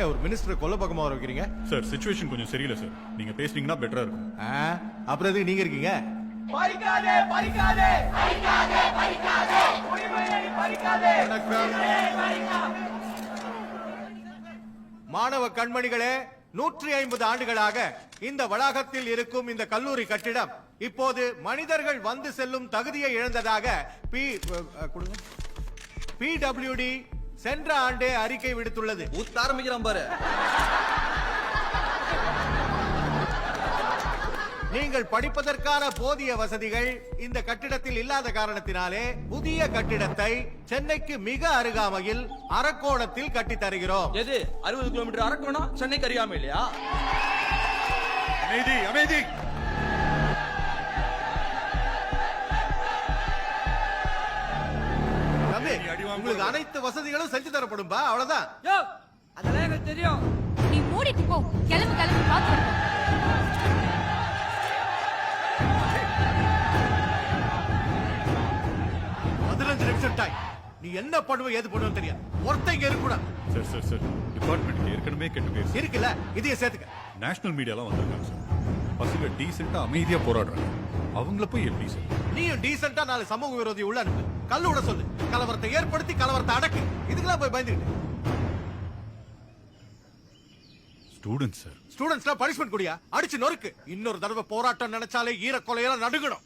ஒரு மினிஸ்டர் கொல்ல பக்கமா வர வைக்கிறீங்க சார் சிச்சுவேஷன் கொஞ்சம் சரியில்லை சார் நீங்க பேசுனீங்கன்னா பெட்டரா இருக்கும் அப்புறம் எதுக்கு நீங்க இருக்கீங்க பறிக்காதே பறிக்காதே பறிக்காதே பறிக்காதே உரிமையை பறிக்காதே மாணவ கண்மணிகளே 150 ஆண்டுகளாக இந்த வளாகத்தில் இருக்கும் இந்த கல்லூரி கட்டிடம் இப்போது மனிதர்கள் வந்து செல்லும் தகுதியை இழந்ததாக PWD சென்ற ஆண்டே அறிக்கை விடுத்துள்ளது. ஆரம்பிக்கிறான் பாரு. நீங்கள் படிப்பதற்கான போதிய வசதிகள் இந்த கட்டிடத்தில் இல்லாத காரணத்தினாலே புதிய கட்டிடத்தை சென்னைக்கு மிக அருகாமையில் அரக்கோணத்தில் கட்டி தருகிறோம். எது 60 கிலோமீட்டர் அரக்கோணம் சென்னைக்கு அருகாமை இல்லையா? அமைதி அமைதி. உங்களுக்கு அனைத்து வசதிகளும் செஞ்சு தரப்படும் அவ்வளவுதான். அதெல்லாம் எனக்கு தெரியும். நீ மூடிட்டு போ. கிளம்பு கிளம்பு பாத்து. நீ என்ன பண்ணுவ ஏது பண்ணுவ தெரியாது. ஒருத்தங்க இருக்கக்கூடாது. சார் சார் சார் டிபார்ட்மெண்ட் ஏற்கனவே கெட்டு பேர் இருக்குல்ல இதைய சேர்த்துக்க. நேஷனல் மீடியாலாம் வந்திருக்காங்க சார். பசங்க டீசெண்டா அமைதியா போராடுறாங்க. அவங்கள போய் எப்படி சார்? நீயும் டீசெண்டா 4 சமூக விரோதி உள்ள அனுப்பு. கல்லு விட சொல்லு. கலவரத்தை ஏற்படுத்தி கலவரத்தை அடக்கு. இதுக்கெல்லாம் போய் பயந்துக்கிட்டு. Students sir. ஸ்டூடெண்ட்ஸ்லாம் பனிஷ்மெண்ட் குடியா? அடிச்சு நொறுக்கு. இன்னொரு தடவை போராட்டம் நினைச்சாலே ஈர கொலையெல்லாம் நடுங்கணும்.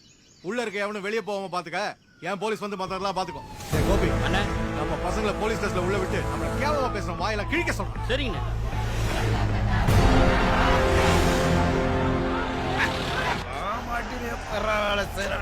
உள்ள இருக்க எவனும் வெளியே போகாம பாத்துக்க. ஏன் போலீஸ் வந்து மத்ததெல்லாம் பாத்துக்கோ. கோபி அண்ணா நம்ம பசங்களை போலீஸ் ஸ்டேஷன்ல உள்ள விட்டு நம்ம கேவலமா பேசுறோம். வாயில கிழிக்க சொல்றோம். சரிங்க. பரவாயில்ல சார்.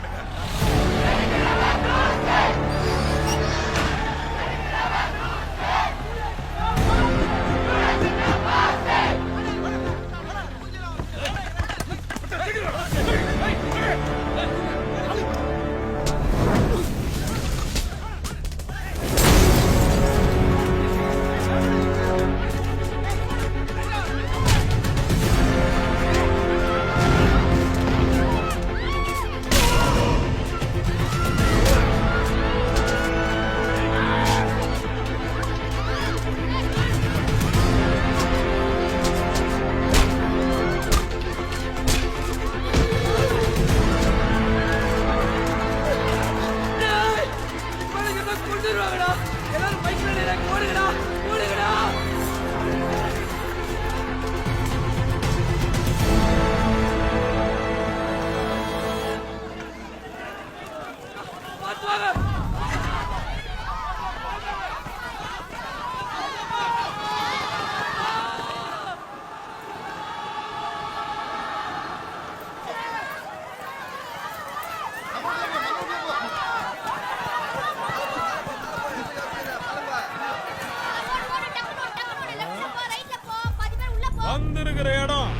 வந்திருக்கிற இடம்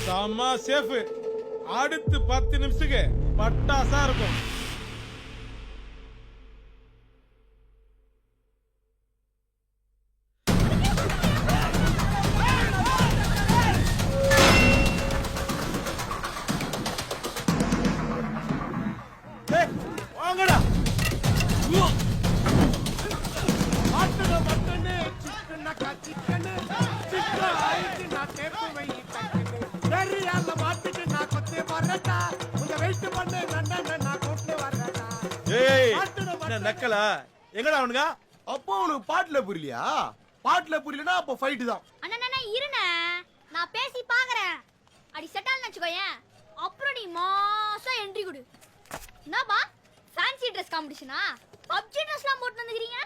செம்ம சேஃப். அடுத்து 10 நிமிஷத்துக்கு பட்டாசா இருக்கும். வாங்கடா. நக்கலா எங்கடா அவனுங்க? அப்போ உனக்கு பாட்டுல புரியலையா? பாட்டுல புரியலனா அப்ப ஃபைட் தான். அண்ணா இருண்ணே நான் பேசி பாக்குறேன். அடி செட்டால் நச்சுக்கோயேன். அப்புறம் நீ மாசா என்ட்ரி கொடு. என்னப்பா ஃபேன்சி Dress காம்படிஷனா? பப்ஜி Dressலாம் போட்டு வந்துக்கிறீங்க.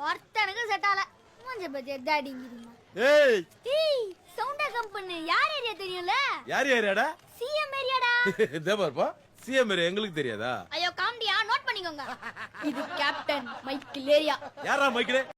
ஒருத்தனுக்கு செட்டால மூஞ்ச பஜே டாடிங்கிறீங்க. ஏய் சவுண்டா கம்பெனி யார் ஏரியா தெரியும்ல? யார் ஏரியாடா? சிஎம் ஏரியாடா. இதே பாருப்பா சிஎம் ஏரியா எங்களுக்கு தெரியாதா? ஐயோ காமெடியா நோட் பண்ணிக்கோங்க. இது கேப்டன் மைக்கேல் ஏரியா. யாரா மைக்கேல்?